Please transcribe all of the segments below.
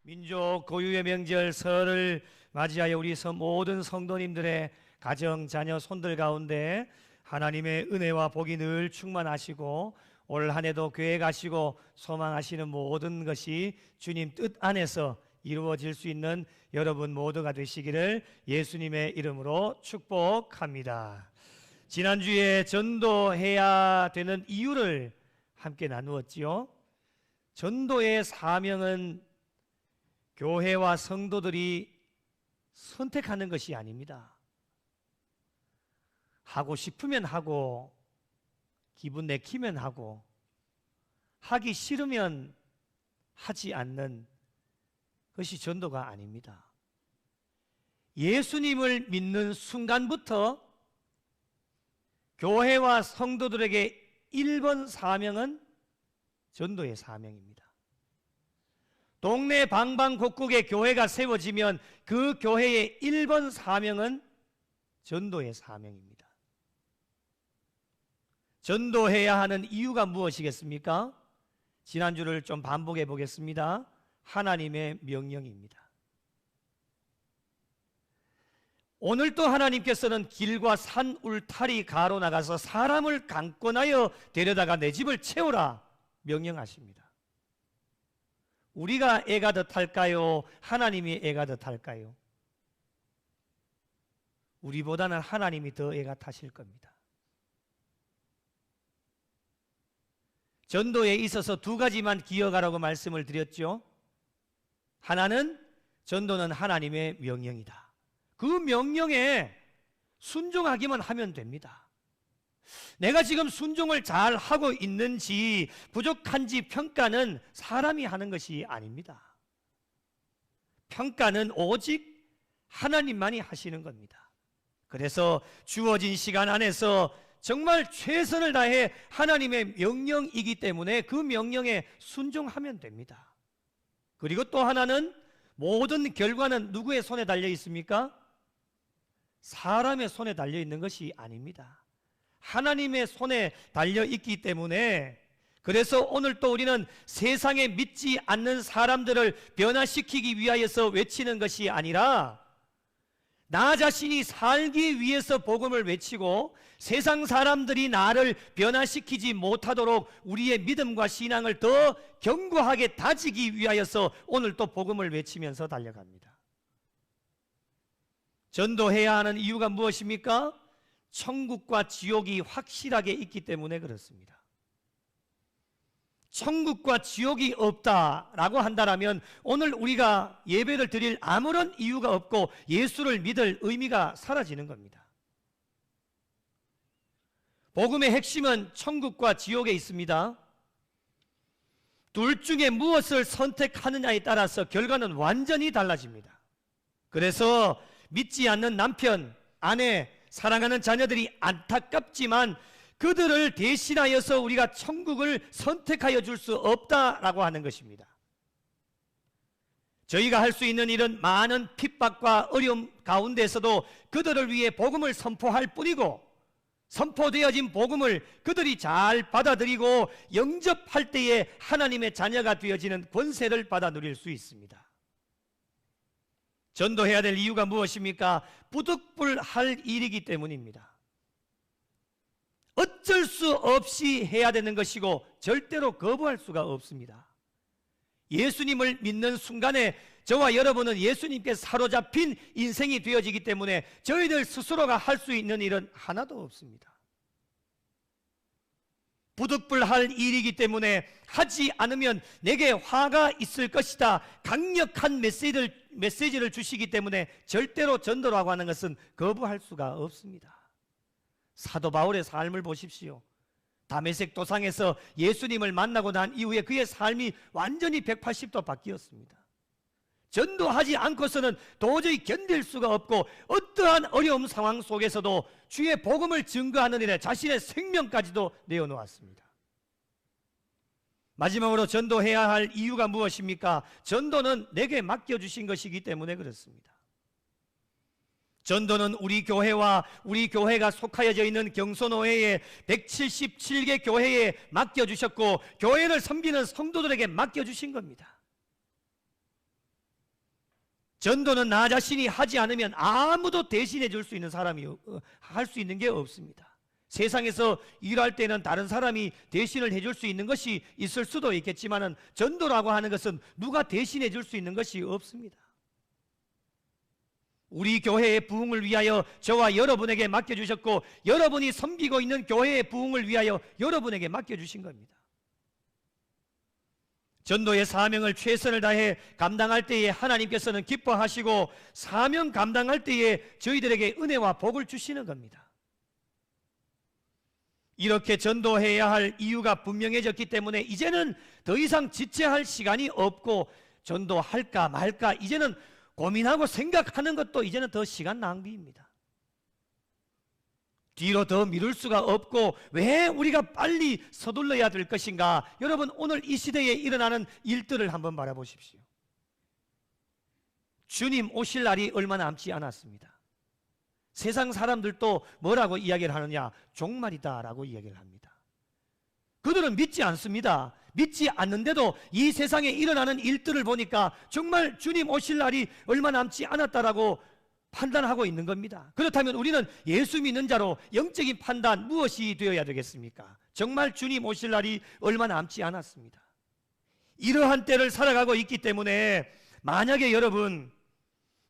민족 고유의 명절 설을 맞이하여 우리 모든 성도님들의 가정, 자녀, 손들 가운데 하나님의 은혜와 복이 늘 충만하시고 올 한 해도 교회 가시고 소망하시는 모든 것이 주님 뜻 안에서 이루어질 수 있는 여러분 모두가 되시기를 예수님의 이름으로 축복합니다. 지난주에 전도해야 되는 이유를 함께 나누었지요. 전도의 사명은 교회와 성도들이 선택하는 것이 아닙니다. 하고 싶으면 하고, 기분 내키면 하고, 하기 싫으면 하지 않는 것이 전도가 아닙니다. 예수님을 믿는 순간부터 교회와 성도들에게 1번 사명은 전도의 사명입니다. 동네 방방곡곡에 교회가 세워지면 그 교회의 1번 사명은 전도의 사명입니다. 전도해야 하는 이유가 무엇이겠습니까? 지난주를 좀 반복해 보겠습니다. 하나님의 명령입니다. 오늘도 하나님께서는 길과 산 울타리 가로나가서 사람을 강권하여 데려다가 내 집을 채우라 명령하십니다. 우리가 애가 더 탈까요? 하나님이 애가 더 탈까요? 우리보다는 하나님이 더 애가 타실 겁니다. 전도에 있어서 두 가지만 기억하라고 말씀을 드렸죠. 하나는 전도는 하나님의 명령이다. 그 명령에 순종하기만 하면 됩니다. 내가 지금 순종을 잘 하고 있는지 부족한지 평가는 사람이 하는 것이 아닙니다. 평가는 오직 하나님만이 하시는 겁니다. 그래서 주어진 시간 안에서 정말 최선을 다해 하나님의 명령이기 때문에 그 명령에 순종하면 됩니다. 그리고 또 하나는 모든 결과는 누구의 손에 달려 있습니까? 사람의 손에 달려 있는 것이 아닙니다. 하나님의 손에 달려 있기 때문에, 그래서 오늘 또 우리는 세상에 믿지 않는 사람들을 변화시키기 위하여서 외치는 것이 아니라 나 자신이 살기 위해서 복음을 외치고 세상 사람들이 나를 변화시키지 못하도록 우리의 믿음과 신앙을 더 견고하게 다지기 위하여서 오늘 또 복음을 외치면서 달려갑니다. 전도해야 하는 이유가 무엇입니까? 천국과 지옥이 확실하게 있기 때문에 그렇습니다. 천국과 지옥이 없다라고 한다면 오늘 우리가 예배를 드릴 아무런 이유가 없고 예수를 믿을 의미가 사라지는 겁니다. 복음의 핵심은 천국과 지옥에 있습니다. 둘 중에 무엇을 선택하느냐에 따라서 결과는 완전히 달라집니다. 그래서 믿지 않는 남편, 아내, 사랑하는 자녀들이 안타깝지만 그들을 대신하여서 우리가 천국을 선택하여 줄 수 없다라고 하는 것입니다. 저희가 할 수 있는 일은 많은 핍박과 어려움 가운데서도 그들을 위해 복음을 선포할 뿐이고, 선포되어진 복음을 그들이 잘 받아들이고 영접할 때에 하나님의 자녀가 되어지는 권세를 받아 누릴 수 있습니다. 전도해야 될 이유가 무엇입니까? 부득불할 일이기 때문입니다. 어쩔 수 없이 해야 되는 것이고 절대로 거부할 수가 없습니다. 예수님을 믿는 순간에 저와 여러분은 예수님께 사로잡힌 인생이 되어지기 때문에 저희들 스스로가 할 수 있는 일은 하나도 없습니다. 부득불할 일이기 때문에 하지 않으면 내게 화가 있을 것이다, 강력한 메시지를 주시기 때문에 절대로 전도라고 하는 것은 거부할 수가 없습니다. 사도 바울의 삶을 보십시오. 다메섹 도상에서 예수님을 만나고 난 이후에 그의 삶이 완전히 180도 바뀌었습니다. 전도하지 않고서는 도저히 견딜 수가 없고 어떠한 어려움 상황 속에서도 주의 복음을 증거하는 일에 자신의 생명까지도 내어놓았습니다. 마지막으로 전도해야 할 이유가 무엇입니까? 전도는 내게 맡겨주신 것이기 때문에 그렇습니다. 전도는 우리 교회와 우리 교회가 속하여져 있는 경소노회의 177개 교회에 맡겨주셨고 교회를 섬기는 성도들에게 맡겨주신 겁니다. 전도는 나 자신이 하지 않으면 아무도 대신해 줄 수 있는 사람이 할 수 있는 게 없습니다. 세상에서 일할 때는 다른 사람이 대신을 해줄 수 있는 것이 있을 수도 있겠지만은 전도라고 하는 것은 누가 대신해 줄 수 있는 것이 없습니다. 우리 교회의 부흥을 위하여 저와 여러분에게 맡겨주셨고, 여러분이 섬기고 있는 교회의 부흥을 위하여 여러분에게 맡겨주신 겁니다. 전도의 사명을 최선을 다해 감당할 때에 하나님께서는 기뻐하시고, 사명 감당할 때에 저희들에게 은혜와 복을 주시는 겁니다. 이렇게 전도해야 할 이유가 분명해졌기 때문에 이제는 더 이상 지체할 시간이 없고, 전도할까 말까 이제는 고민하고 생각하는 것도 이제는 더 시간 낭비입니다. 뒤로 더 미룰 수가 없고, 왜 우리가 빨리 서둘러야 될 것인가? 여러분, 오늘 이 시대에 일어나는 일들을 한번 바라보십시오. 주님 오실 날이 얼마 남지 않았습니다. 세상 사람들도 뭐라고 이야기를 하느냐? 종말이다 라고 이야기를 합니다. 그들은 믿지 않습니다. 믿지 않는데도 이 세상에 일어나는 일들을 보니까 정말 주님 오실 날이 얼마 남지 않았다라고 판단하고 있는 겁니다. 그렇다면 우리는 예수 믿는 자로 영적인 판단 무엇이 되어야 되겠습니까? 정말 주님 오실 날이 얼마 남지 않았습니다. 이러한 때를 살아가고 있기 때문에 만약에 여러분,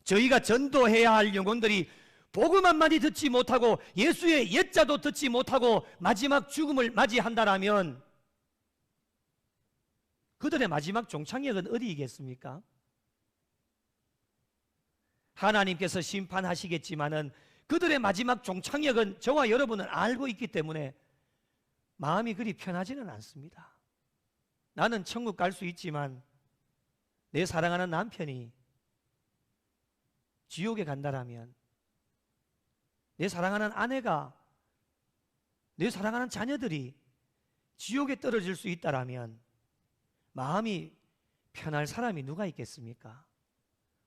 저희가 전도해야 할 영혼들이 복음 한마디 듣지 못하고 예수의 옛자도 듣지 못하고 마지막 죽음을 맞이한다라면 그들의 마지막 종착역은 어디이겠습니까? 하나님께서 심판하시겠지만은 그들의 마지막 종착역은 저와 여러분은 알고 있기 때문에 마음이 그리 편하지는 않습니다. 나는 천국 갈 수 있지만 내 사랑하는 남편이 지옥에 간다라면, 내 사랑하는 아내가, 내 사랑하는 자녀들이 지옥에 떨어질 수 있다라면 마음이 편할 사람이 누가 있겠습니까?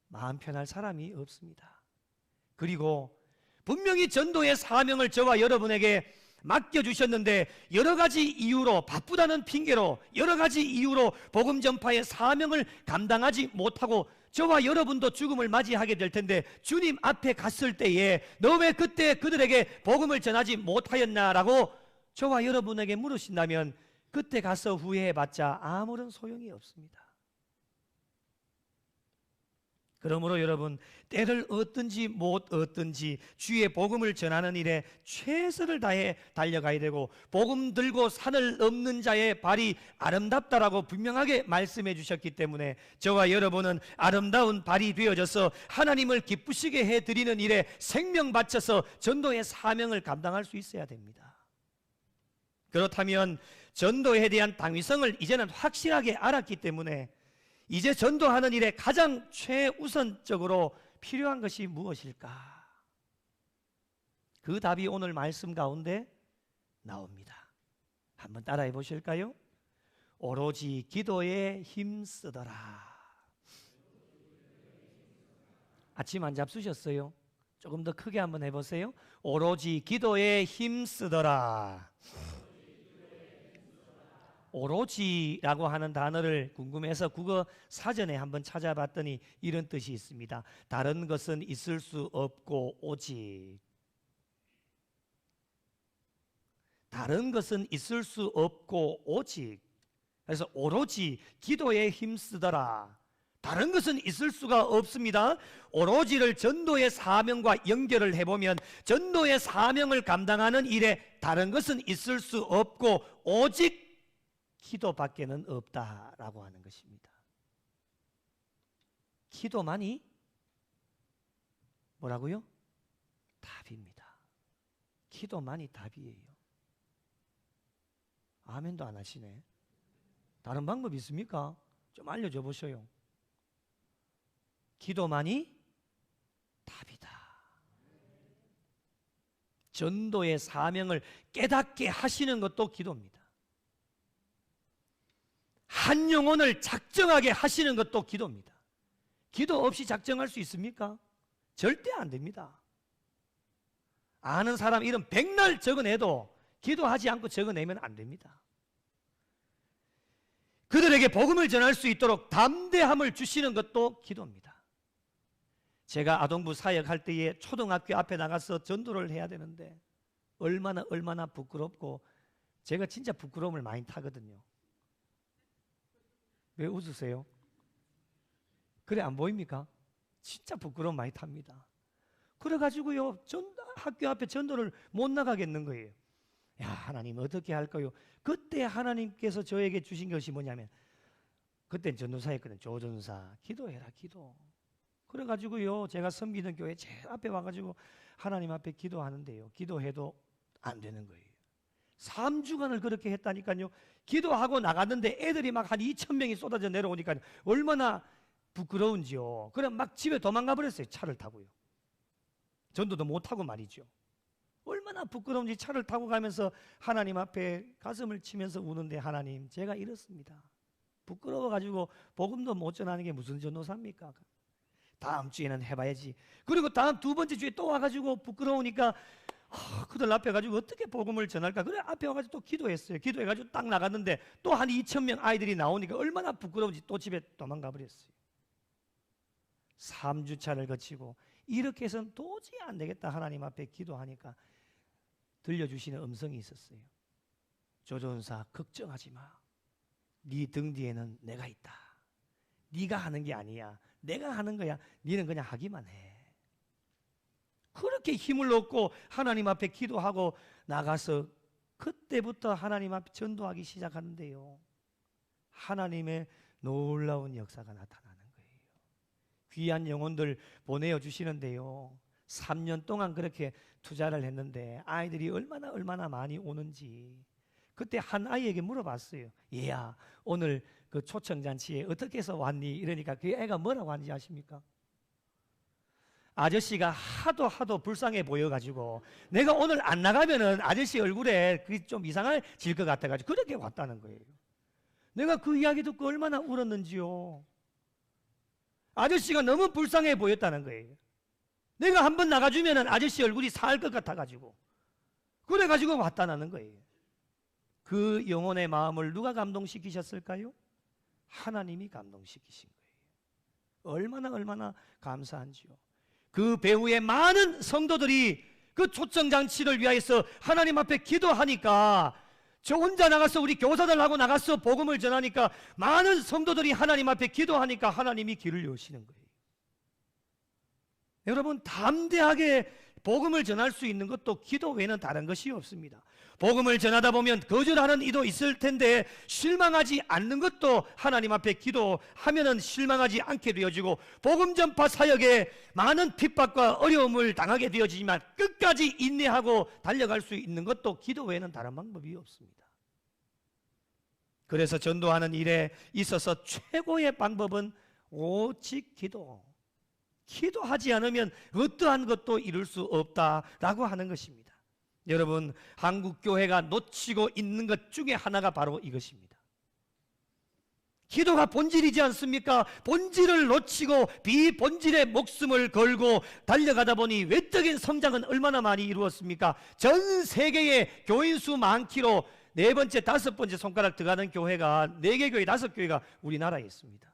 마음 편할 사람이 없습니다. 그리고 분명히 전도의 사명을 저와 여러분에게 맡겨주셨는데 여러 가지 이유로, 바쁘다는 핑계로 여러 가지 이유로 복음 전파의 사명을 감당하지 못하고 저와 여러분도 죽음을 맞이하게 될 텐데, 주님 앞에 갔을 때에 너 왜 그때 그들에게 복음을 전하지 못하였나라고 저와 여러분에게 물으신다면 그때 가서 후회해봤자 아무런 소용이 없습니다. 그러므로 여러분, 때를 얻든지 못 얻든지 주의 복음을 전하는 일에 최선을 다해 달려가야 되고, 복음 들고 산을 넘는 자의 발이 아름답다라고 분명하게 말씀해 주셨기 때문에 저와 여러분은 아름다운 발이 되어져서 하나님을 기쁘시게 해드리는 일에 생명 바쳐서 전도의 사명을 감당할 수 있어야 됩니다. 그렇다면 전도에 대한 당위성을 이제는 확실하게 알았기 때문에 이제 전도하는 일에 가장 최우선적으로 필요한 것이 무엇일까? 그 답이 오늘 말씀 가운데 나옵니다. 한번 따라해 보실까요? 오로지 기도에 힘쓰더라. 아침 안 잡수셨어요? 조금 더 크게 한번 해보세요. 오로지 기도에 힘쓰더라. 오로지라고 하는 단어를 궁금해서 국어 사전에 한번 찾아봤더니 이런 뜻이 있습니다. 다른 것은 있을 수 없고 오직. 다른 것은 있을 수 없고 오직. 그래서 오로지 기도에 힘쓰더라. 다른 것은 있을 수가 없습니다. 오로지를 전도의 사명과 연결을 해보면 전도의 사명을 감당하는 일에 다른 것은 있을 수 없고 오직 기도밖에는 없다라고 하는 것입니다. 기도만이 뭐라고요? 답입니다. 기도만이 답이에요. 아멘도 안 하시네. 다른 방법 있습니까? 좀 알려줘 보셔요. 기도만이 답이다. 전도의 사명을 깨닫게 하시는 것도 기도입니다. 한 영혼을 작정하게 하시는 것도 기도입니다. 기도 없이 작정할 수 있습니까? 절대 안 됩니다. 아는 사람 이름 100날 적어내도 기도하지 않고 적어내면 안 됩니다. 그들에게 복음을 전할 수 있도록 담대함을 주시는 것도 기도입니다. 제가 아동부 사역할 때에 초등학교 앞에 나가서 전도를 해야 되는데 얼마나 부끄럽고, 제가 진짜 부끄러움을 많이 타거든요. 왜 웃으세요? 그래 안 보입니까? 진짜 부끄러움 많이 탑니다. 그래가지고요, 학교 앞에 전도를 못 나가겠는 거예요. 야, 하나님 어떻게 할까요? 그때 하나님께서 저에게 주신 것이 뭐냐면, 그때 전도사였거든요. 조전사, 기도해라, 기도. 그래가지고요, 제가 섬기는 교회 제일 앞에 와가지고 하나님 앞에 기도하는데요, 기도해도 안 되는 거예요. 3주간을 그렇게 했다니까요. 기도하고 나갔는데 애들이 막 한 2,000명이 쏟아져 내려오니까 얼마나 부끄러운지요. 그래 막 집에 도망가 버렸어요. 차를 타고요. 전도도 못하고 말이죠. 얼마나 부끄러운지 차를 타고 가면서 하나님 앞에 가슴을 치면서 우는데, 하나님 제가 이렇습니다. 부끄러워가지고 복음도 못 전하는 게 무슨 전도사입니까? 다음 주에는 해봐야지. 그리고 다음 두 번째 주에 또 와가지고 부끄러우니까 그들 앞에 가지고 어떻게 복음을 전할까? 그래 앞에 와가지고 또 기도했어요. 기도해가지고 딱 나갔는데 또 한 2,000명 아이들이 나오니까 얼마나 부끄러운지 또 집에 도망가 버렸어요. 3주차를 거치고 이렇게 해서는 도저히 안 되겠다 하나님 앞에 기도하니까 들려주시는 음성이 있었어요. 조전사 걱정하지 마. 네 등 뒤에는 내가 있다. 네가 하는 게 아니야. 내가 하는 거야. 너는 그냥 하기만 해. 그렇게 힘을 얻고 하나님 앞에 기도하고 나가서 그때부터 하나님 앞에 전도하기 시작하는데요, 하나님의 놀라운 역사가 나타나는 거예요. 귀한 영혼들 보내어 주시는데요, 3년 동안 그렇게 투자를 했는데 아이들이 얼마나 많이 오는지. 그때 한 아이에게 물어봤어요. 얘야, 오늘 그 초청잔치에 어떻게 해서 왔니? 이러니까 그 애가 뭐라고 하는지 아십니까? 아저씨가 하도 불쌍해 보여가지고 내가 오늘 안 나가면은 아저씨 얼굴에 그게 좀 이상해질 것 같아가지고 그렇게 왔다는 거예요. 내가 그 이야기 듣고 얼마나 울었는지요. 아저씨가 너무 불쌍해 보였다는 거예요. 내가 한번 나가주면은 아저씨 얼굴이 살 것 같아가지고 그래가지고 왔다는 거예요. 그 영혼의 마음을 누가 감동시키셨을까요? 하나님이 감동시키신 거예요. 얼마나 감사한지요. 그 배후에 많은 성도들이 그 초청장치를 위하여서 하나님 앞에 기도하니까, 저 혼자 나가서 우리 교사들하고 나가서 복음을 전하니까 많은 성도들이 하나님 앞에 기도하니까 하나님이 길을 여시는 거예요. 여러분, 담대하게 복음을 전할 수 있는 것도 기도 외에는 다른 것이 없습니다. 복음을 전하다 보면 거절하는 이도 있을 텐데 실망하지 않는 것도 하나님 앞에 기도하면은 실망하지 않게 되어지고, 복음 전파 사역에 많은 핍박과 어려움을 당하게 되어지지만 끝까지 인내하고 달려갈 수 있는 것도 기도 외에는 다른 방법이 없습니다. 그래서 전도하는 일에 있어서 최고의 방법은 오직 기도. 기도하지 않으면 어떠한 것도 이룰 수 없다라고 하는 것입니다. 여러분, 한국 교회가 놓치고 있는 것 중에 하나가 바로 이것입니다. 기도가 본질이지 않습니까? 본질을 놓치고 비본질의 목숨을 걸고 달려가다 보니 외적인 성장은 얼마나 많이 이루었습니까? 전 세계의 교인 수 많기로 네 번째, 다섯 번째 손가락 들어가는 교회가 4개 교회, 5교회가 우리나라에 있습니다.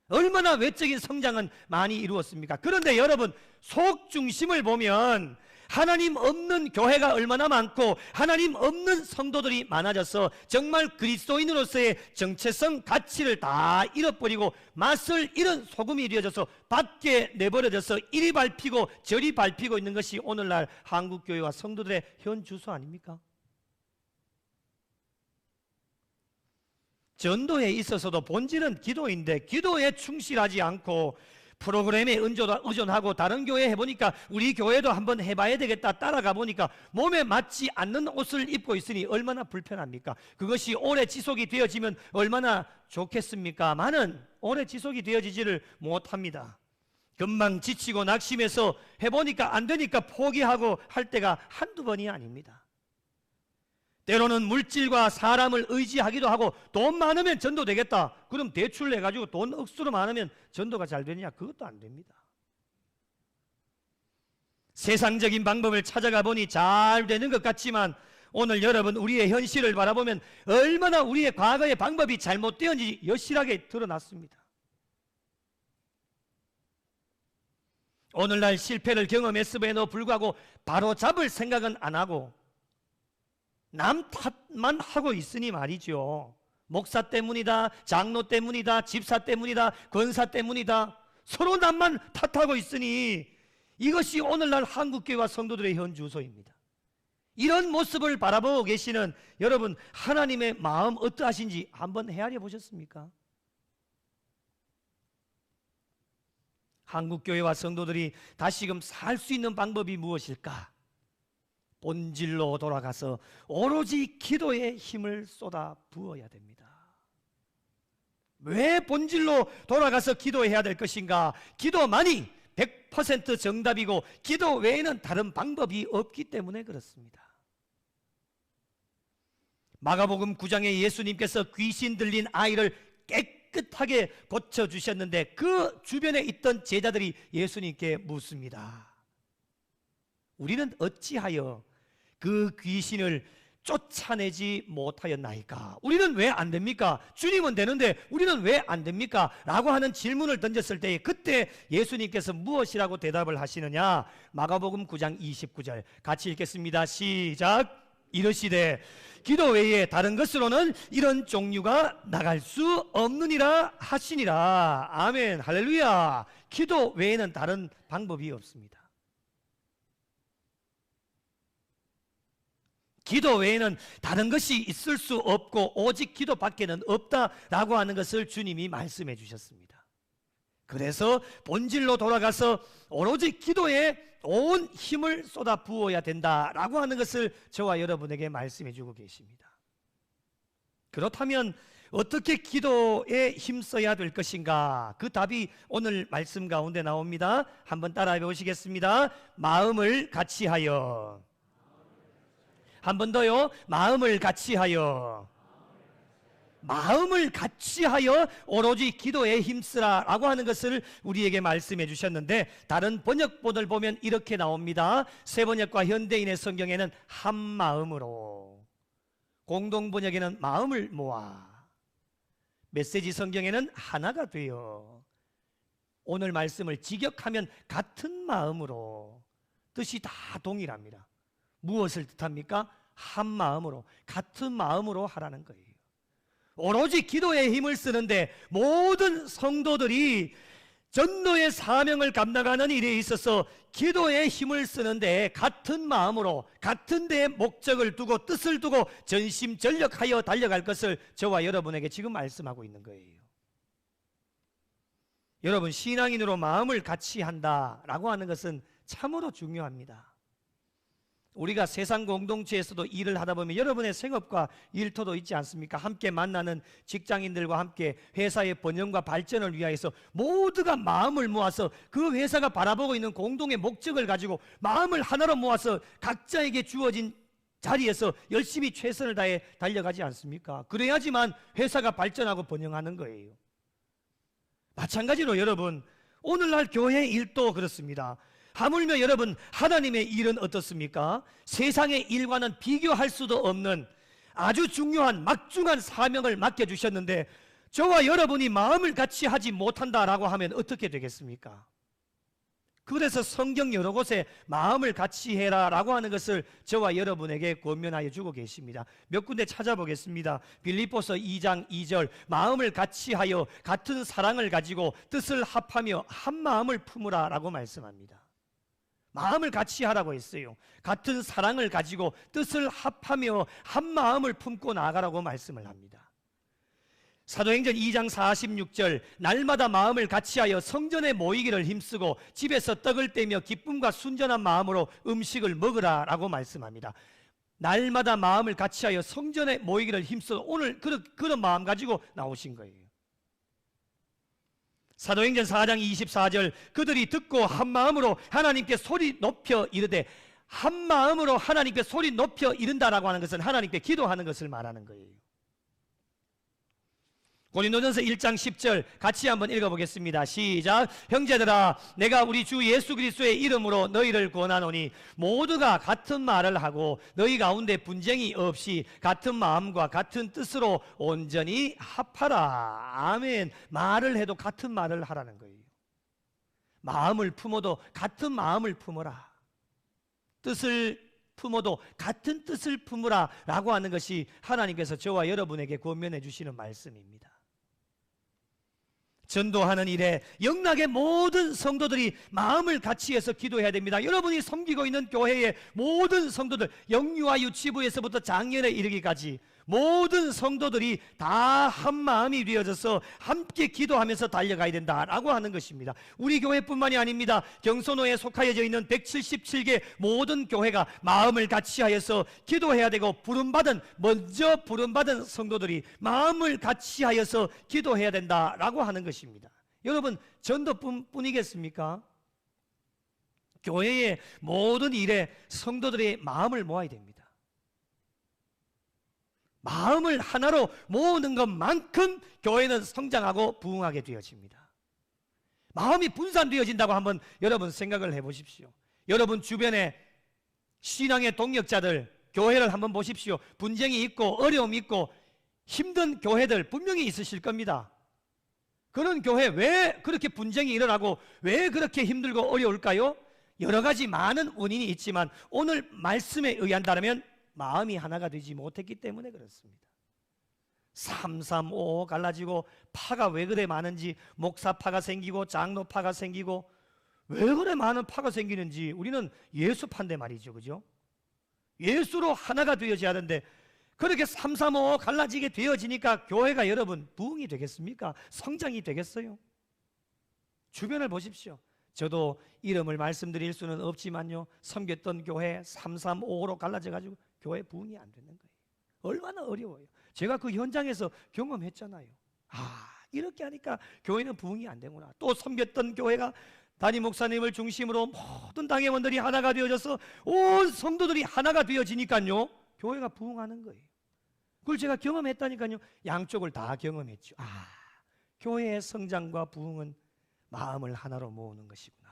얼마나 외적인 성장은 많이 이루었습니까? 그런데 여러분, 속 중심을 보면 하나님 없는 교회가 얼마나 많고 하나님 없는 성도들이 많아져서 정말 그리스도인으로서의 정체성, 가치를 다 잃어버리고 맛을 잃은 소금이 되어져서 밖에 내버려져서 이리 밟히고 저리 밟히고 있는 것이 오늘날 한국교회와 성도들의 현 주소 아닙니까? 전도에 있어서도 본질은 기도인데 기도에 충실하지 않고 프로그램에 의존하고 다른 교회 해보니까 우리 교회도 한번 해봐야 되겠다 따라가 보니까 몸에 맞지 않는 옷을 입고 있으니 얼마나 불편합니까? 그것이 오래 지속이 되어지면 얼마나 좋겠습니까? 많은 오래 지속이 되어지지를 못합니다. 금방 지치고 낙심해서 해보니까 안 되니까 포기하고 할 때가 한두 번이 아닙니다. 때로는 물질과 사람을 의지하기도 하고 돈 많으면 전도 되겠다. 그럼 대출 내가지고 돈 억수로 많으면 전도가 잘 되느냐? 그것도 안 됩니다. 세상적인 방법을 찾아가 보니 잘 되는 것 같지만 오늘 여러분 우리의 현실을 바라보면 얼마나 우리의 과거의 방법이 잘못되었는지 여실하게 드러났습니다. 오늘날 실패를 경험했음에도 불구하고 바로 잡을 생각은 안 하고 남 탓만 하고 있으니 말이죠. 목사 때문이다, 장로 때문이다, 집사 때문이다, 권사 때문이다, 서로 남만 탓하고 있으니 이것이 오늘날 한국교회와 성도들의 현 주소입니다. 이런 모습을 바라보고 계시는 여러분, 하나님의 마음 어떠하신지 한번 헤아려 보셨습니까? 한국교회와 성도들이 다시금 살 수 있는 방법이 무엇일까? 본질로 돌아가서 오로지 기도에 힘을 쏟아 부어야 됩니다. 왜 본질로 돌아가서 기도해야 될 것인가? 기도만이 100% 정답이고 기도 외에는 다른 방법이 없기 때문에 그렇습니다. 마가복음 9장에 예수님께서 귀신 들린 아이를 깨끗하게 고쳐주셨는데 그 주변에 있던 제자들이 예수님께 묻습니다. 우리는 어찌하여 그 귀신을 쫓아내지 못하였나이까? 우리는 왜 안 됩니까? 주님은 되는데 우리는 왜 안 됩니까? 라고 하는 질문을 던졌을 때 그때 예수님께서 무엇이라고 대답을 하시느냐? 마가복음 9장 29절 같이 읽겠습니다. 시작. 이르시되 기도 외에 다른 것으로는 이런 종류가 나갈 수 없느니라 하시니라. 아멘. 할렐루야. 기도 외에는 다른 방법이 없습니다. 기도 외에는 다른 것이 있을 수 없고 오직 기도밖에는 없다라고 하는 것을 주님이 말씀해 주셨습니다. 그래서 본질로 돌아가서 오로지 기도에 온 힘을 쏟아 부어야 된다라고 하는 것을 저와 여러분에게 말씀해 주고 계십니다. 그렇다면 어떻게 기도에 힘써야 될 것인가? 그 답이 오늘 말씀 가운데 나옵니다. 한번 따라해 보시겠습니다. 마음을 같이 하여. 한 번 더요. 마음을 같이 하여. 마음을 같이 하여 오로지 기도에 힘쓰라 라고 하는 것을 우리에게 말씀해 주셨는데 다른 번역본을 보면 이렇게 나옵니다. 새번역과 현대인의 성경에는 한 마음으로, 공동번역에는 마음을 모아, 메시지 성경에는 하나가 되어, 오늘 말씀을 직역하면 같은 마음으로, 뜻이 다 동일합니다. 무엇을 뜻합니까? 한 마음으로, 같은 마음으로 하라는 거예요. 오로지 기도에 힘을 쓰는데 모든 성도들이 전도의 사명을 감당하는 일에 있어서 기도에 힘을 쓰는데 같은 마음으로 같은 데에 목적을 두고 뜻을 두고 전심전력하여 달려갈 것을 저와 여러분에게 지금 말씀하고 있는 거예요. 여러분, 신앙인으로 마음을 같이 한다라고 하는 것은 참으로 중요합니다. 우리가 세상 공동체에서도 일을 하다 보면 여러분의 생업과 일터도 있지 않습니까? 함께 만나는 직장인들과 함께 회사의 번영과 발전을 위하여서 모두가 마음을 모아서 그 회사가 바라보고 있는 공동의 목적을 가지고 마음을 하나로 모아서 각자에게 주어진 자리에서 열심히 최선을 다해 달려가지 않습니까? 그래야지만 회사가 발전하고 번영하는 거예요. 마찬가지로 여러분, 오늘날 교회 일도 그렇습니다. 하물며 여러분, 하나님의 일은 어떻습니까? 세상의 일과는 비교할 수도 없는 아주 중요한 막중한 사명을 맡겨주셨는데 저와 여러분이 마음을 같이 하지 못한다라고 하면 어떻게 되겠습니까? 그래서 성경 여러 곳에 마음을 같이 해라 라고 하는 것을 저와 여러분에게 권면하여 주고 계십니다. 몇 군데 찾아보겠습니다. 빌립보서 2장 2절 마음을 같이 하여 같은 사랑을 가지고 뜻을 합하며 한 마음을 품으라 라고 말씀합니다. 마음을 같이 하라고 했어요. 같은 사랑을 가지고 뜻을 합하며 한 마음을 품고 나아가라고 말씀을 합니다. 사도행전 2장 46절 날마다 마음을 같이하여 성전에 모이기를 힘쓰고 집에서 떡을 떼며 기쁨과 순전한 마음으로 음식을 먹으라 라고 말씀합니다. 날마다 마음을 같이하여 성전에 모이기를 힘써 오늘 그런 마음 가지고 나오신 거예요. 사도행전 4장 24절 그들이 듣고 한 마음으로 하나님께 소리 높여 이르되, 한 마음으로 하나님께 소리 높여 이른다라고 하는 것은 하나님께 기도하는 것을 말하는 거예요. 고린도전서 1장 10절 같이 한번 읽어보겠습니다. 시작. 형제들아, 내가 우리 주 예수 그리스도의 이름으로 너희를 권하노니 모두가 같은 말을 하고 너희 가운데 분쟁이 없이 같은 마음과 같은 뜻으로 온전히 합하라. 아멘. 말을 해도 같은 말을 하라는 거예요. 마음을 품어도 같은 마음을 품어라. 뜻을 품어도 같은 뜻을 품으라 라고 하는 것이 하나님께서 저와 여러분에게 권면해 주시는 말씀입니다. 전도하는 일에 영락의 모든 성도들이 마음을 같이 해서 기도해야 됩니다. 여러분이 섬기고 있는 교회의 모든 성도들, 영유아 유치부에서부터 장년에 이르기까지 모든 성도들이 다 한 마음이 되어져서 함께 기도하면서 달려가야 된다라고 하는 것입니다. 우리 교회뿐만이 아닙니다. 경선호에 속하여져 있는 177개 모든 교회가 마음을 같이 하여서 기도해야 되고, 먼저 부름받은 성도들이 마음을 같이 하여서 기도해야 된다라고 하는 것입니다. 여러분, 전도뿐이겠습니까? 교회의 모든 일에 성도들의 마음을 모아야 됩니다. 마음을 하나로 모으는 것만큼 교회는 성장하고 부흥하게 되어집니다. 마음이 분산되어진다고 한번 여러분 생각을 해보십시오. 여러분 주변에 신앙의 동역자들, 교회를 한번 보십시오. 분쟁이 있고 어려움이 있고 힘든 교회들 분명히 있으실 겁니다. 그런 교회 왜 그렇게 분쟁이 일어나고 왜 그렇게 힘들고 어려울까요? 여러 가지 많은 원인이 있지만 오늘 말씀에 의한다면 마음이 하나가 되지 못했기 때문에 그렇습니다. 335 갈라지고 파가 왜 그래 많은지, 목사파가 생기고 장로파가 생기고 왜 그래 많은 파가 생기는지 우리는 예수파인데 말이죠, 그죠? 예수로 하나가 되어져야 하는데 그렇게 335 갈라지게 되어지니까 교회가 여러분 부흥이 되겠습니까? 성장이 되겠어요? 주변을 보십시오. 저도 이름을 말씀드릴 수는 없지만요, 섬겼던 교회 335로 갈라져가지고 교회 부흥이 안 되는 거예요. 얼마나 어려워요. 제가 그 현장에서 경험했잖아요. 이렇게 하니까 교회는 부흥이 안 되구나. 또 섬겼던 교회가 담임 목사님을 중심으로 모든 당회원들이 하나가 되어져서 온 성도들이 하나가 되어지니까요, 교회가 부흥하는 거예요. 그걸 제가 경험했다니까요. 양쪽을 다 경험했죠. 교회의 성장과 부흥은 마음을 하나로 모으는 것이구나.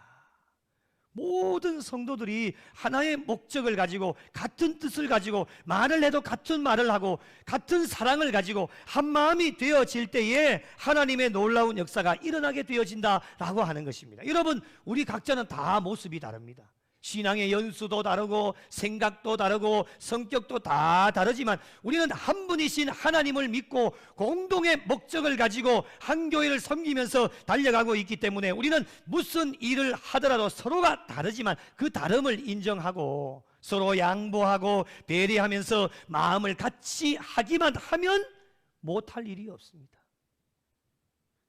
모든 성도들이 하나의 목적을 가지고 같은 뜻을 가지고 말을 해도 같은 말을 하고 같은 사랑을 가지고 한 마음이 되어질 때에 하나님의 놀라운 역사가 일어나게 되어진다라고 하는 것입니다. 여러분, 우리 각자는 다 모습이 다릅니다. 신앙의 연수도 다르고 생각도 다르고 성격도 다 다르지만 우리는 한 분이신 하나님을 믿고 공동의 목적을 가지고 한 교회를 섬기면서 달려가고 있기 때문에 우리는 무슨 일을 하더라도 서로가 다르지만 그 다름을 인정하고 서로 양보하고 배려하면서 마음을 같이 하기만 하면 못할 일이 없습니다.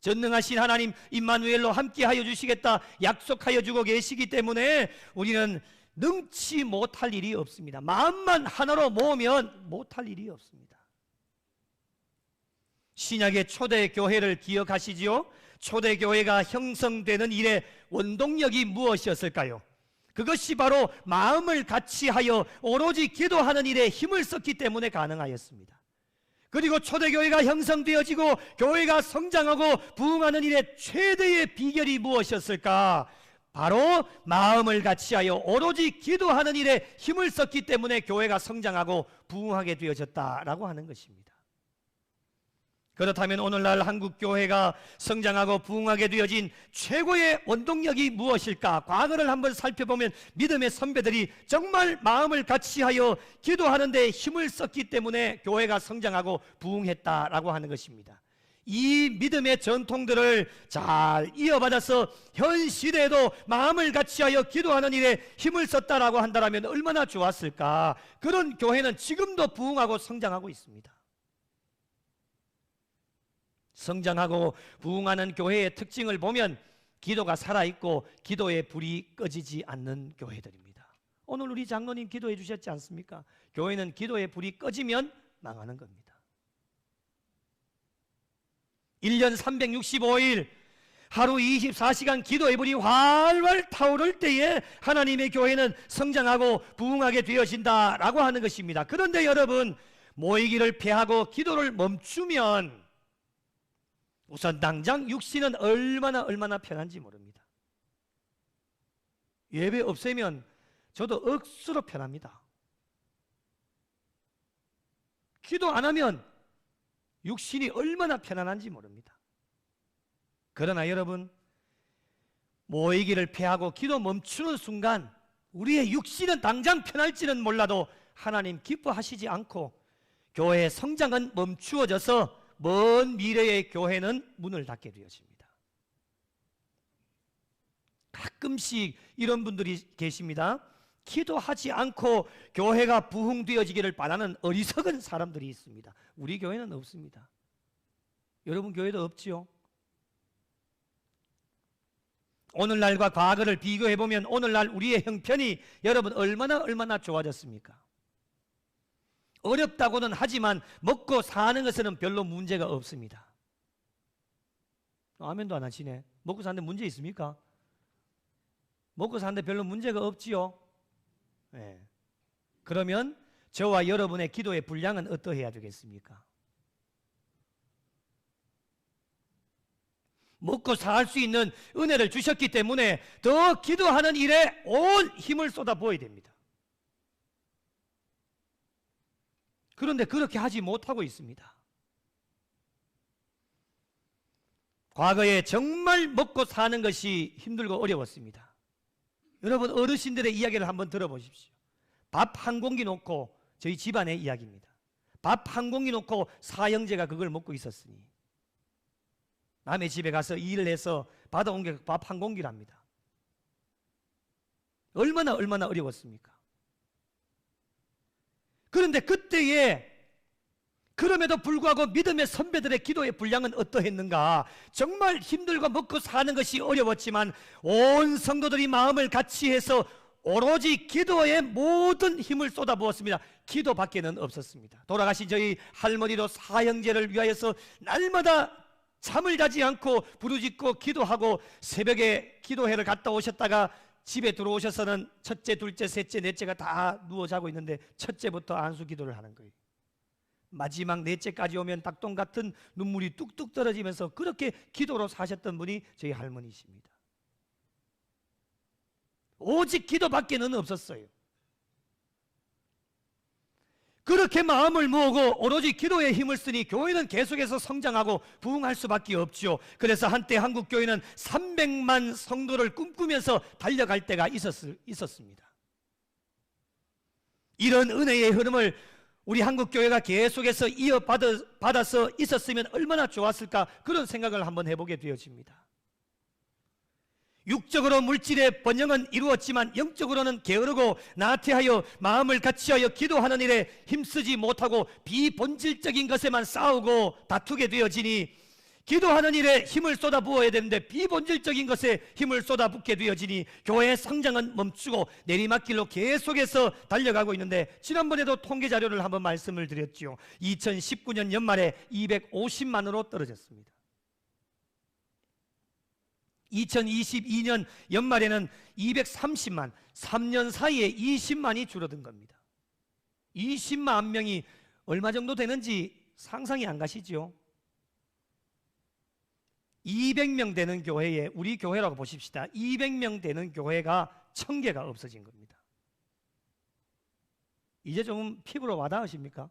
전능하신 하나님 임마누엘로 함께하여 주시겠다 약속하여 주고 계시기 때문에 우리는 능치 못할 일이 없습니다. 마음만 하나로 모으면 못할 일이 없습니다. 신약의 초대교회를 기억하시지요? 초대교회가 형성되는 일의 원동력이 무엇이었을까요? 그것이 바로 마음을 같이 하여 오로지 기도하는 일에 힘을 썼기 때문에 가능하였습니다. 그리고 초대교회가 형성되어지고 교회가 성장하고 부흥하는 일의 최대의 비결이 무엇이었을까? 바로 마음을 같이 하여 오로지 기도하는 일에 힘을 썼기 때문에 교회가 성장하고 부흥하게 되어졌다라고 하는 것입니다. 그렇다면 오늘날 한국교회가 성장하고 부흥하게 되어진 최고의 원동력이 무엇일까? 과거를 한번 살펴보면 믿음의 선배들이 정말 마음을 같이하여 기도하는 데 힘을 썼기 때문에 교회가 성장하고 부흥했다라고 하는 것입니다. 이 믿음의 전통들을 잘 이어받아서 현 시대에도 마음을 같이하여 기도하는 일에 힘을 썼다라고 한다면 얼마나 좋았을까? 그런 교회는 지금도 부흥하고 성장하고 있습니다. 성장하고 부흥하는 교회의 특징을 보면 기도가 살아있고 기도의 불이 꺼지지 않는 교회들입니다. 오늘 우리 장로님 기도해 주셨지 않습니까? 교회는 기도의 불이 꺼지면 망하는 겁니다. 1년 365일 하루 24시간 기도의 불이 활활 타오를 때에 하나님의 교회는 성장하고 부흥하게 되어진다라고 하는 것입니다. 그런데 여러분, 모이기를 패하고 기도를 멈추면 우선 당장 육신은 얼마나 편한지 모릅니다. 예배 없애면 저도 억수로 편합니다. 기도 안 하면 육신이 얼마나 편안한지 모릅니다. 그러나 여러분, 모이기를 패하고 기도 멈추는 순간 우리의 육신은 당장 편할지는 몰라도 하나님 기뻐하시지 않고 교회의 성장은 멈추어져서 먼 미래의 교회는 문을 닫게 되어집니다. 가끔씩 이런 분들이 계십니다. 기도하지 않고 교회가 부흥되어지기를 바라는 어리석은 사람들이 있습니다. 우리 교회는 없습니다. 여러분 교회도 없지요? 오늘날과 과거를 비교해보면 오늘날 우리의 형편이 여러분 얼마나 좋아졌습니까? 어렵다고는 하지만 먹고 사는 것에는 별로 문제가 없습니다. 아멘도 안 하시네. 먹고 사는데 문제 있습니까? 먹고 사는데 별로 문제가 없지요? 네. 그러면 저와 여러분의 기도의 분량은 어떠해야 되겠습니까? 먹고 살 수 있는 은혜를 주셨기 때문에 더 기도하는 일에 온 힘을 쏟아부어야 됩니다. 그런데 그렇게 하지 못하고 있습니다. 과거에 정말 먹고 사는 것이 힘들고 어려웠습니다. 여러분 어르신들의 이야기를 한번 들어보십시오. 밥 한 공기 놓고, 저희 집안의 이야기입니다. 밥 한 공기 놓고 사형제가 그걸 먹고 있었으니 남의 집에 가서 일을 해서 받아온 게 밥 한 공기랍니다. 얼마나 어려웠습니까? 그런데 그때에 그럼에도 불구하고 믿음의 선배들의 기도의 분량은 어떠했는가? 정말 힘들고 먹고 사는 것이 어려웠지만 온 성도들이 마음을 같이 해서 오로지 기도에 모든 힘을 쏟아부었습니다. 기도밖에는 없었습니다. 돌아가신 저희 할머니도 사형제를 위하여서 날마다 잠을 자지 않고 부르짖고 기도하고 새벽에 기도회를 갔다 오셨다가 집에 들어오셔서는 첫째, 둘째, 셋째, 넷째가 다 누워 자고 있는데 첫째부터 안수 기도를 하는 거예요. 마지막 넷째까지 오면 닭똥 같은 눈물이 뚝뚝 떨어지면서 그렇게 기도로 사셨던 분이 저희 할머니십니다. 오직 기도밖에는 없었어요. 그렇게 마음을 모으고 오로지 기도에 힘을 쓰니 교회는 계속해서 성장하고 부흥할 수밖에 없죠. 그래서 한때 한국교회는 300만 성도를 꿈꾸면서 달려갈 때가 있었습니다. 이런 은혜의 흐름을 우리 한국교회가 계속해서 이어받아서 있었으면 얼마나 좋았을까, 그런 생각을 한번 해보게 되어집니다. 육적으로 물질의 번영은 이루었지만 영적으로는 게으르고 나태하여 마음을 같이하여 기도하는 일에 힘쓰지 못하고 비본질적인 것에만 싸우고 다투게 되어지니, 기도하는 일에 힘을 쏟아부어야 되는데 비본질적인 것에 힘을 쏟아붓게 되어지니 교회의 성장은 멈추고 내리막길로 계속해서 달려가고 있는데, 지난번에도 통계 자료를 한번 말씀을 드렸죠. 2019년 연말에 250만으로 떨어졌습니다. 2022년 연말에는 230만, 3년 사이에 20만이 줄어든 겁니다. 20만 명이 얼마 정도 되는지 상상이 안 가시죠? 200명 되는 교회에, 우리 교회라고 보십시다. 200명 되는 교회가 1000개가 없어진 겁니다. 이제 좀 피부로 와닿으십니까?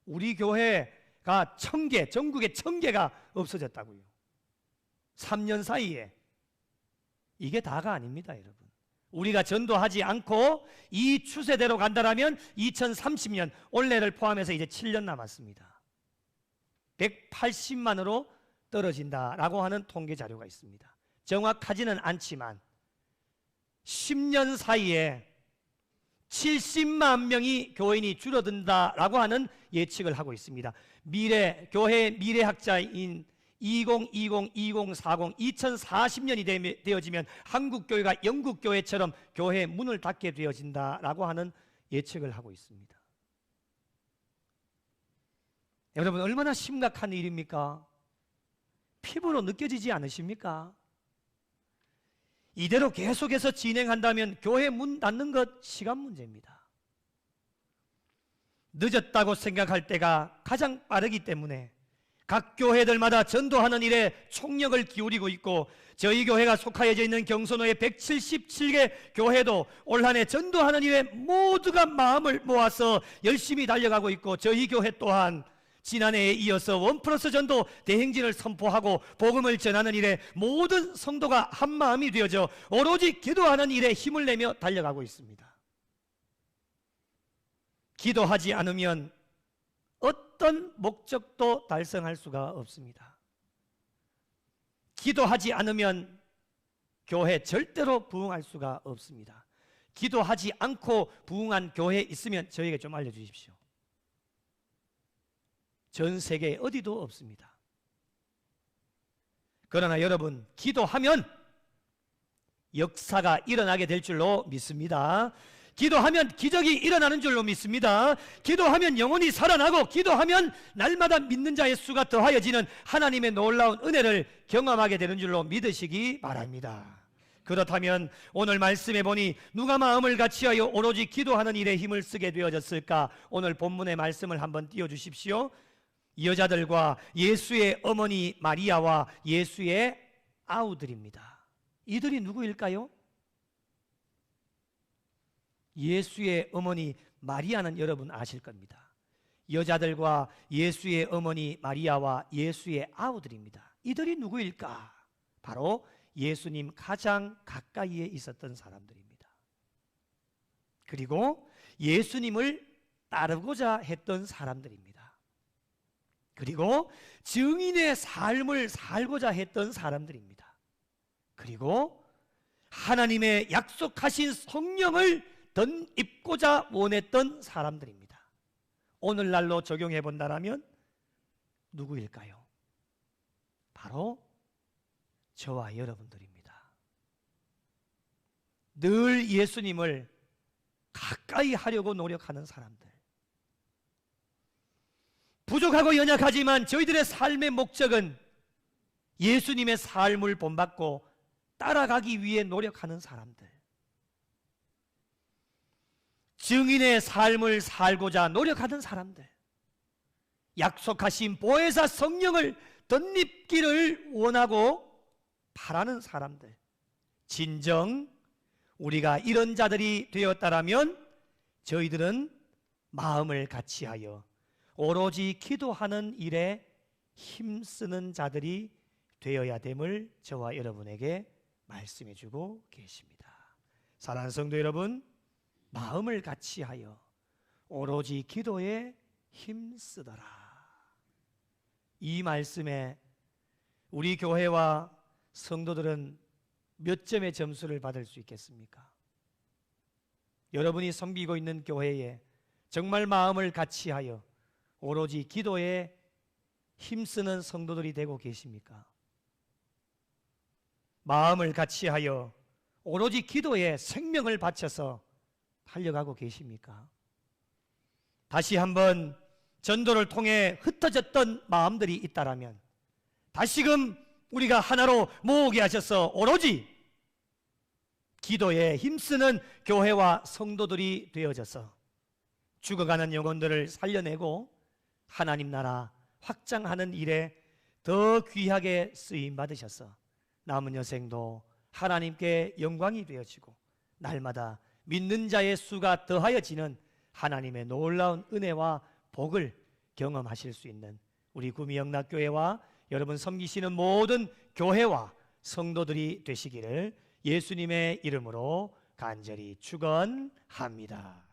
우리 교회가 1000개, 전국에 1000개가 없어졌다고요. 3년 사이에. 이게 다가 아닙니다, 여러분. 우리가 전도하지 않고 이 추세대로 간다면 2030년, 올해를 포함해서 이제 7년 남았습니다. 180만으로 떨어진다라고 하는 통계 자료가 있습니다. 정확하지는 않지만 10년 사이에 70만 명이 교인이 줄어든다라고 하는 예측을 하고 있습니다. 교회 미래학자인 2020, 2040, 2040년이 되어지면 한국교회가 영국교회처럼 교회의 문을 닫게 되어진다라고 하는 예측을 하고 있습니다. 여러분, 얼마나 심각한 일입니까? 피부로 느껴지지 않으십니까? 이대로 계속해서 진행한다면 교회 문 닫는 것 시간 문제입니다. 늦었다고 생각할 때가 가장 빠르기 때문에 각 교회들마다 전도하는 일에 총력을 기울이고 있고, 저희 교회가 속하여져 있는 경선호의 177개 교회도 올 한 해 전도하는 일에 모두가 마음을 모아서 열심히 달려가고 있고, 저희 교회 또한 지난해에 이어서 원플러스 전도 대행진을 선포하고 복음을 전하는 일에 모든 성도가 한마음이 되어져 오로지 기도하는 일에 힘을 내며 달려가고 있습니다. 기도하지 않으면 어떤 목적도 달성할 수가 없습니다. 기도하지 않으면 교회 절대로 부흥할 수가 없습니다. 기도하지 않고 부흥한 교회 있으면 저에게 좀 알려주십시오. 전 세계에 어디도 없습니다. 그러나 여러분, 기도하면 역사가 일어나게 될 줄로 믿습니다. 기도하면 기적이 일어나는 줄로 믿습니다. 기도하면 영혼이 살아나고, 기도하면 날마다 믿는 자의 수가 더하여지는 하나님의 놀라운 은혜를 경험하게 되는 줄로 믿으시기 바랍니다. 그렇다면 오늘 말씀해 보니 누가 마음을 같이하여 오로지 기도하는 일에 힘을 쓰게 되어졌을까? 오늘 본문의 말씀을 한번 띄워주십시오. 여자들과 예수의 어머니 마리아와 예수의 아우들입니다. 이들이 누구일까요? 예수의 어머니 마리아는 여러분 아실 겁니다. 여자들과 예수의 어머니 마리아와 예수의 아우들입니다. 이들이 누구일까? 바로 예수님 가장 가까이에 있었던 사람들입니다. 그리고 예수님을 따르고자 했던 사람들입니다. 그리고 증인의 삶을 살고자 했던 사람들입니다. 그리고 하나님의 약속하신 성령을 덧입고자 원했던 사람들입니다. 오늘날로 적용해 본다면 누구일까요? 바로 저와 여러분들입니다. 늘 예수님을 가까이 하려고 노력하는 사람들, 부족하고 연약하지만 저희들의 삶의 목적은 예수님의 삶을 본받고 따라가기 위해 노력하는 사람들, 증인의 삶을 살고자 노력하는 사람들, 약속하신 보혜사 성령을 덧입기를 원하고 바라는 사람들, 진정 우리가 이런 자들이 되었다라면 저희들은 마음을 같이하여 오로지 기도하는 일에 힘쓰는 자들이 되어야 됨을 저와 여러분에게 말씀해 주고 계십니다. 사랑하는 성도 여러분, 마음을 같이하여 오로지 기도에 힘쓰더라. 이 말씀에 우리 교회와 성도들은 몇 점의 점수를 받을 수 있겠습니까? 여러분이 섬기고 있는 교회에 정말 마음을 같이하여 오로지 기도에 힘쓰는 성도들이 되고 계십니까? 마음을 같이하여 오로지 기도에 생명을 바쳐서 달려가고 계십니까? 다시 한번 전도를 통해 흩어졌던 마음들이 있다라면 다시금 우리가 하나로 모으게 하셔서 오로지 기도에 힘쓰는 교회와 성도들이 되어져서 죽어가는 영혼들을 살려내고 하나님 나라 확장하는 일에 더 귀하게 쓰임 받으셔서 남은 여생도 하나님께 영광이 되어지고 날마다 믿는 자의 수가 더하여지는 하나님의 놀라운 은혜와 복을 경험하실 수 있는 우리 구미영락교회와 여러분 섬기시는 모든 교회와 성도들이 되시기를 예수님의 이름으로 간절히 축원합니다.